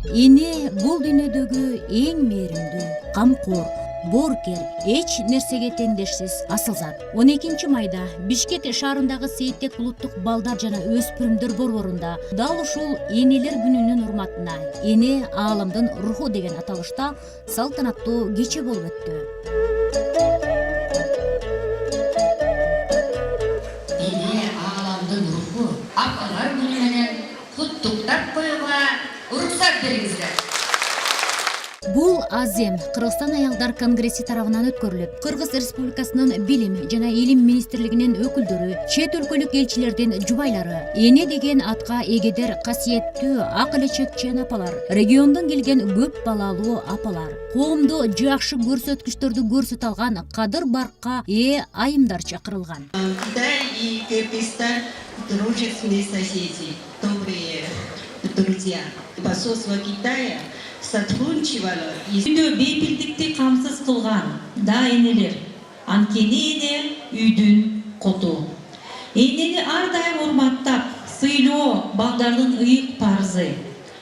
Эне бул дүйнөдөгү эң мээримдүү, камкор, боорукер, эч нерсеге теңдешсиз асыл зат. 12 майда Бишкек шаарындагы Сейтек улуттук балдар жана өспүрүмдөр борборунда дал ушул энелер күнүнүн урматына эне аламдын руху деген аталышта салтанаттуу кече болуп өттү. Эне аламдын руху апалар күнү менен куттуктап коюуга уруксат бериңиздер. Бул азем Кыргызстан аялдар конгресси тарабынан өткөрүлүп, Кыргыз Республикасынын Билим жана Илим министрлигинин өкүлдөрү, чет өлкөлүк элчилердин жубайлары, эне деген атка эгедер касиеттүү ак элечекчен апалар, региондон келген көп балалуу апалар, коомдо жакшы көрсөткүчтөрдү көрсөтө алган кадыр баркка ээ айымдар чакырылган. Китай и Кыргызстан дружественные соседи, добрые друзья. Посольство Китая сотрудничало. Үйдө бейпилдикти камсыз кылган да энелер. Анткени эне үйдүн коту. Энени ар дайым урматтап, сыйлоо балдардын ыйык парызы.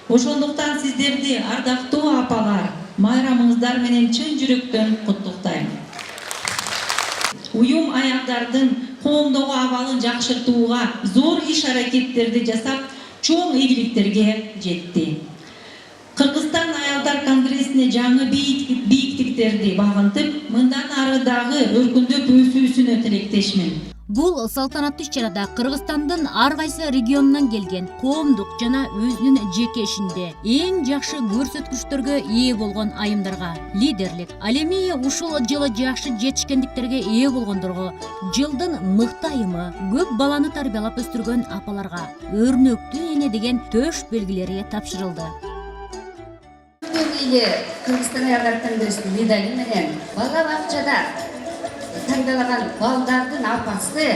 Ошондуктан сиздерди ардактуу апалар, майрамыңыздар менен чын жүрөктөн куттуктайм. Уюм аялдардын коомдогу абалын жакшыртууга зор иш-аракеттерди жасап, чоң ийгиликтерге жетти. Кыргызстан аялдар конгрессине жаңы бийиктиктерди багынтып, мындан ары дагы өркүндөп өсүүсүнө тилектешмин. Бул салтанаттуу иш-чарада Кыргызстандын ар кайсы регионунан келген коомдук жана өзүнүн жеке ишинде эң жакшы көрсөткүчтөргө ээ болгон айымдарга лидерлик, ал эми ушул жылы жакшы жетишкендиктерге ээ болгондорго жылдын мыкты айымы, көп баланы тарбиялап өстүргөн апаларга өрнөктүү эне деген төш белгилери тапшырылды. Кыргызстан аялдар конгрессинин медали менен бала бакчада таңдалаган балдардын апасы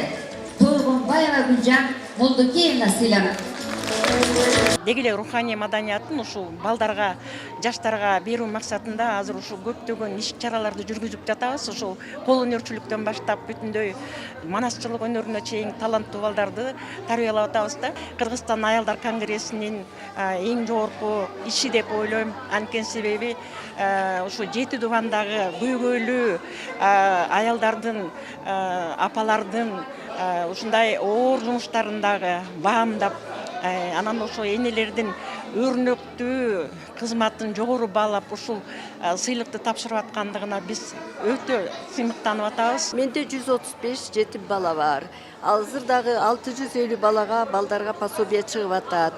Тойгонбаева Гүлжан Молдокеевна сыйланат. Деги эле руханий маданиятын ушул балдарга, жаштарга берүү максатында азыр ушул көптөгөн иш-чараларды жүргүзүп жатабыз. Ушул кол өнөрчүлүктөн баштап бүтүндөй манасчылык өнөрүнө чейин таланттуу балдарды тарбиялап атабыз да. Кыргызстан аялдар конгрессинин эң жогорку иши деп ойлойм. Анткени себеби ушу жети дубандагы көйгөйлүү аялдардын, апалардын ушундай оор жумуштарындагы баамдап, анан ошо энелердин өрнөктүү кызматын жогору баалап ушул сыйлыкты тапшырып аткандыгына биз өтө сыймыктанып атабыз. Менде 135 жетим бала бар. Азыр дагы 650 балдарга пособие чыгып атат.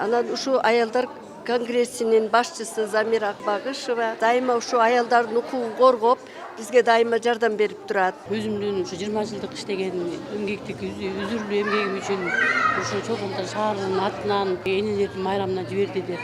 Анан ушу аялдар конгрессинин башчысы Замира Акбагышева дайыма ушу аялдардын укугун коргоп, бизге дайыма жардам берип турат. Өзүмдүн ушу 20 жылдык иштеген эмгектик үзүрлүү эмгегим үчүн ушу Чолпонташ шаарынын атынан энелердин майрамына жиберди деп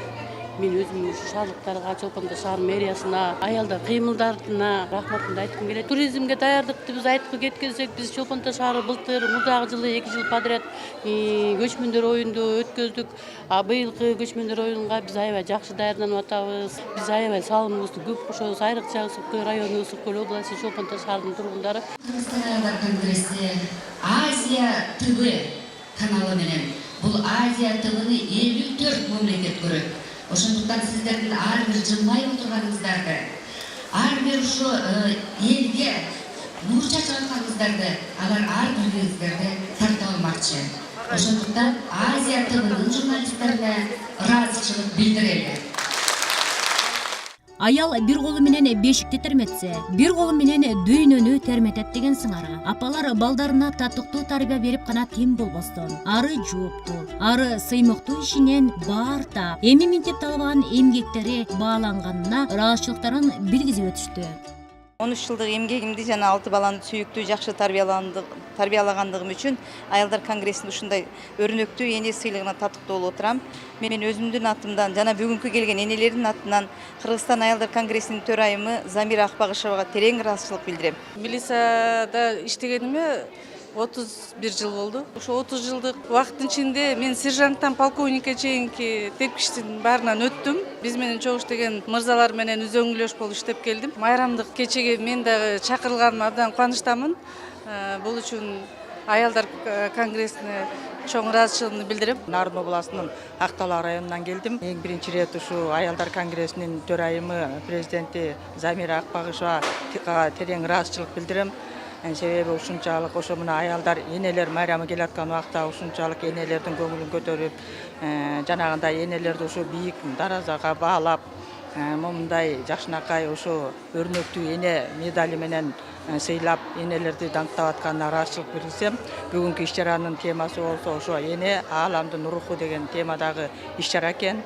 мен өзүм ушу шаардыктарга, Чолпонташ шаар мэриясына, аялдар кыймылдарына рахматымды айткым келет. Туризмге даярдыкты биз айткы кеткенсек, биз Чолпонташ шаары былтыр мурдагы жылы 2 жыл подряд көчмөндөр оюнду өткөздүк. Быйылкы көчмөндөр оюнуга биз аябай жакшы даярданып атабыз. Биз аябай салымыбызды көп кошобуз. Айрыкча Ысык Көл району, Ысык Көл областы, Чолпонташ шаарынын тургундары. Кыргызстан аялдар конгресси Азия ТВ каналы менен бул Азия ТВны 54 мамлекет көрөт. Ошондуктан сиздердин ар бир жылмайып отурганыңыздарды, ар бир ушу элге нур чачып атканыңыздарды алар ар бириңиздерди тарта алмакчы. Ошондуктан Азия ТВнын журналисттерине ыраазычылык билдирели. Аял бир колу менен бешикти терметсе, бир колу менен дүйнөнү терметет деген сыңары. Апалар балдарына татыктуу тарбия берип гана тим болбостон, ары жооптуу, ары сыймыктуу ишинен баар таап, эми минтип талабаган эмгектери бааланганына ыраазычылыктарын билгизип өтүштү. 13 жылдык эмгегимди жана 6 баланы сүйүктүү жакшы тарбиялагандыгым үчүн аялдар конгрессинин ушундай өрнөктүү эне сыйлыгына татыктуу болуп отурам. Мен өзүмдүн атымдан жана бүгүнкү келген энелердин атынан Кыргызстан аялдар конгрессинин төрайымы Замира Акбагышевага терең ыраазычылык билдирем. Милицияда иштегениме 31 жыл болду. Ошо 30 жылдык убакыттын ичинде мен сержанттан полковникке чейинки тепкичтин баарынан өттүм. Биз менен чогуу иштеген мырзалар менен үзөңгүлөш болуп иштеп келдим. Майрамдык кечеге мен дагы чакырылганыма абдан кубанычтамын. Бул үчүн аялдар конгрессине чоң ыраазычылыгымды билдирем. Нарын областынын Актала районунан келдим. Эң биринчи ирет ушу аялдар конгрессинин төрайымы президенти Замира Акбагышевага терең ыраазычылык билдирем. Себеби ушунчалык ошо мына аялдар энелер майрамы келаткан убакта ушунчалык энелердин көңүлүн көтөрүп, жанагындай энелерди ушу бийик даражага баалап, момундай жакшынакай ошо өрнөктүү эне медали менен сыйлап энелерди даңктап атканына ыраазычылык билдирсем, бүгүнкү иш-чаранын темасы болсо ошо эне ааламдын руху деген темадагы иш-чара экен.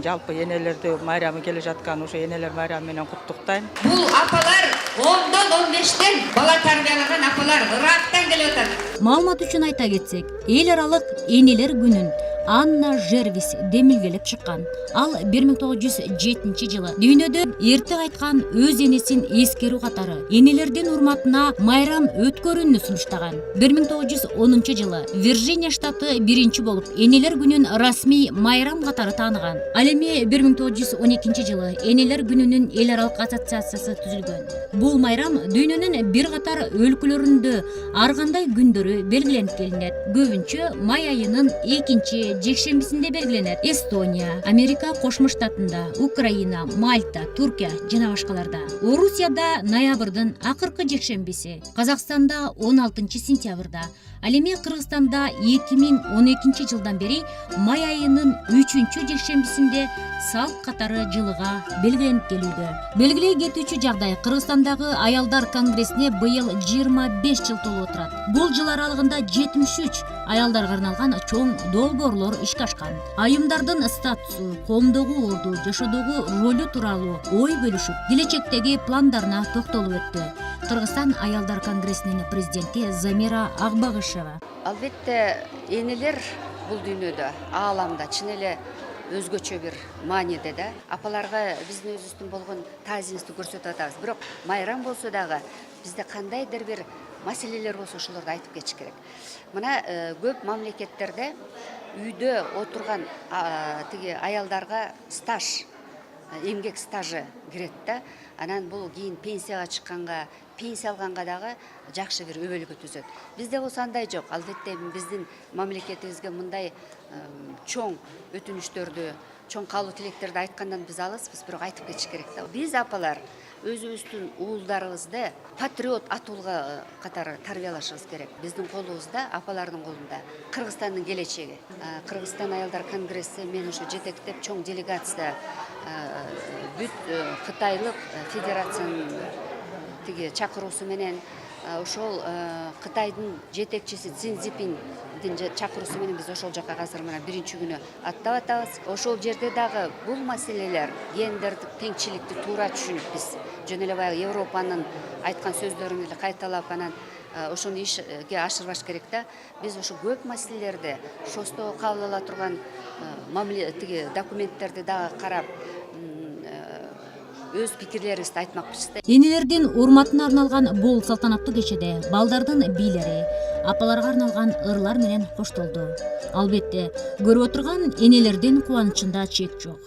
Жалпы энелерди майрамы келе жаткан ошо энелер майрамы менен куттуктайм. Бул апалар 10-дон 15тен бала тарбиялаган апалар Ирактан келип атат. Маалымат үчүн айта кетсек, эл аралык энелер күнүн Анна Жервис демилгелеп чыккан. Ал 1907 жылы дүйнөдө эрте кайткан өз энесин эскерүү катары энелердин урматына майрам өткөрүүнү сунуштаган. 1910 жылы Вирджиния штаты биринчи болуп энелер күнүн расмий майрам катары тааныган. Ал эми 1912 жылы энелер күнүнүн эл аралык ассоциациясы түзүлгөн. Бул майрам дүйнөнүн бир катар өлкөлөрүндө ар кандай күндөрү белгиленип келинет. Көбүнчө май айынын 2 жекшембисинде белгиленет. Эстония, Америка Кошмо Штатында, Украина, Мальта, Туркия жана башкаларда. Орусияда ноябрдын акыркы жекшембиси, Казакстанда 16 сентябрда, ал эми Кыргызстанда 2012 жылдан бери май айынын 3 жекшембисинде салт катары жылыга белгиленип келүүдө. Белгилей кетүүчү жагдай, Кыргызстандагы аялдар конгрессине быйыл 25 жыл толуп отурат. Бул жыл аралыгында 73 аялдарга арналган чоң долбоорлор ишке ашкан. Айымдардын статусу, коомдогу орду, жашоодогу ролу тууралуу ой бөлүшүп, келечектеги пландарына токтолуп өттү. Кыргызстан аялдар конгрессинин президенти Замира Акбагышева. Албетте энелер бул дүйнөдө, ааламда чын эле өзгөчө бир мааниде да. Апаларга биздин өзүбүздүн болгон таазимибизди көрсөтүп атабыз. Бирок майрам болсо дагы бизде кандайдыр бир маселелер болсо ошолорду айтып кетиш керек. Мына көп мамлекеттерде үйдө отурган тиги аялдарга стаж, эмгек стажы кирет да. Анан бул кийин пенсияга чыкканга, пенсия алганга дагы жакшы бир өбөлгө түзөт. Бизде болсо андай жок. Албетте биздин мамлекетибизге мындай чоң өтүнүчтөрдү, чоң каалоо тилектерди айткандан биз алыспыз, бирок айтып кетиш керек да. Биз апалар өзүбүздүн уулдарыбызды патриот атуулга катары тарбиялашыбыз керек. Биздин колубузда, апалардын колунда Кыргызстандын келечеги. Кыргызстан аялдар конгресси мен ошо жетектеп чоң делегация бүт Кытайлык федерациянын тиги чакыруусу менен ошол Кытайдын жетекчиси Цзин Цзиньпиндин чакыруусу менен биз ошол жака азыр мына биринчи күнү аттап атабыз. Ошол жерде дагы бул маселелер, гендердик теңчиликти туура түшүнүп биз жөн эле баягы Европанын айткан сөздөрүн эле кайталап анан ошону ишке ашырбаш керек да. Биз ошо көп маселелерди ШОСто кабыл ала турган тиги документтерди дагы карап өз пикирлерибизди айтмакчыбыз да. Энелердин урматына арналган бул салтанаттуу кечеде балдардын бийлери, апаларга арналган ырлар менен коштолду. Албетте, көрүп отурган энелердин кубанычында чек жок.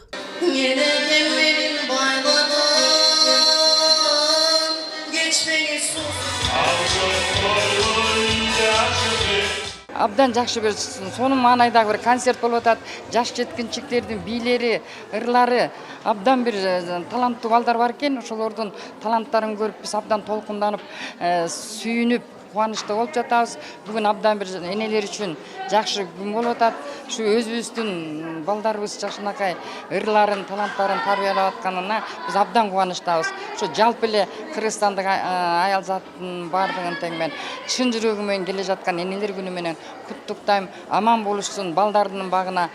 Абдан жакшы бир сонун маанайдагы бир концерт болуп атат. Жаш жеткинчектердин бийлери, ырлары, абдан бир таланттуу балдар бар экен. Ошолордун таланттарын көрүп биз абдан толкунданып, сүйүнүп, кубанычта болуп жатабыз. Бүгүн абдан бир энелер үчүн жакшы күн болуп атат. Ушу өзүбүздүн балдарыбыз жакшынакай ырларын, таланттарын тарбиялап атканына биз абдан кубанычтабыз. Ошо жалпы эле Кыргызстандык аял заттын баардыгын тең мен чын жүрөгүм менен келе жаткан энелер күнү менен куттуктайм. Аман болушсун, балдардын багына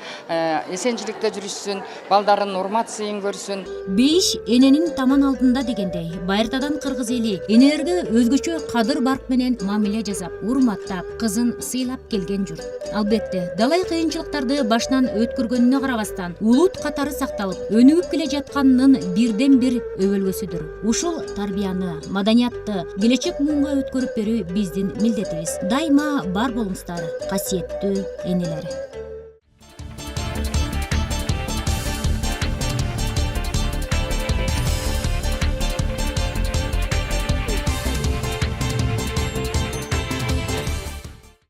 эсенчиликте жүрүшсүн, балдардын урмат сыйын көрсүн. Бейиш эненин таман алдында дегендей, байыртадан кыргыз эли энелерге өзгөчө кадыр барк менен мамиле жасап, урматтап, кызын сыйлап келген журт. Албетте, далай кыйынчылыктарды башынан өткөргөнүнө карабастан, улут катары сакталып, өнүгүп келе жатканынын бирден бир өбөлгөсүдүр. Ушул тарбияны, маданиятты келечек муунга өткөрүп берүү биздин милдетибиз. Дайыма бар болуңуздар, касиеттүү энелер.